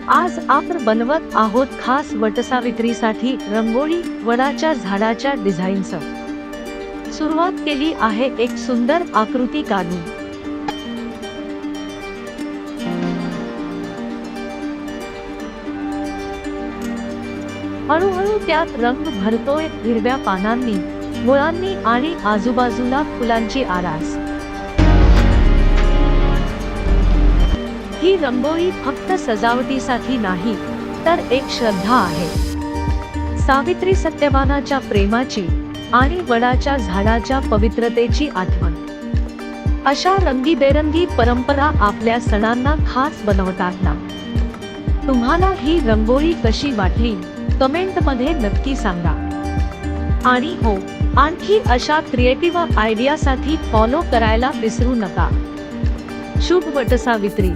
आज आपण बनवत आहोत खास वटसावित्रीसाठी रंगोळी वडाच्या झाडाच्या डिझाईनसह। सुरुवात केली आहे एक सुंदर आकृती काढून। हळूहळू त्यात रंग भरतोय, हिरव्या पानांनी, मुळांनी आणि आजूबाजूला फुलांची आरास। ही रंगोळी फक्त सजावटीसाठी नाही, तर एक श्रद्धा आहे। सावित्री सत्यवानाच्या प्रेमाची आणि वडाच्या झाडाच्या पवित्रतेची आठवण। अशा रंगीबेरंगी परंपरा आपल्या सणांना खास बनवतात ना। तुम्हाला ही रंगोळी कशी वाटली कमेंट मध्ये नक्की सांगा। आणि हो, आणखी अशा क्रिएटिव्ह आयडियासाठी फॉलो करायला विसरू नका। शुभ वटसावित्री।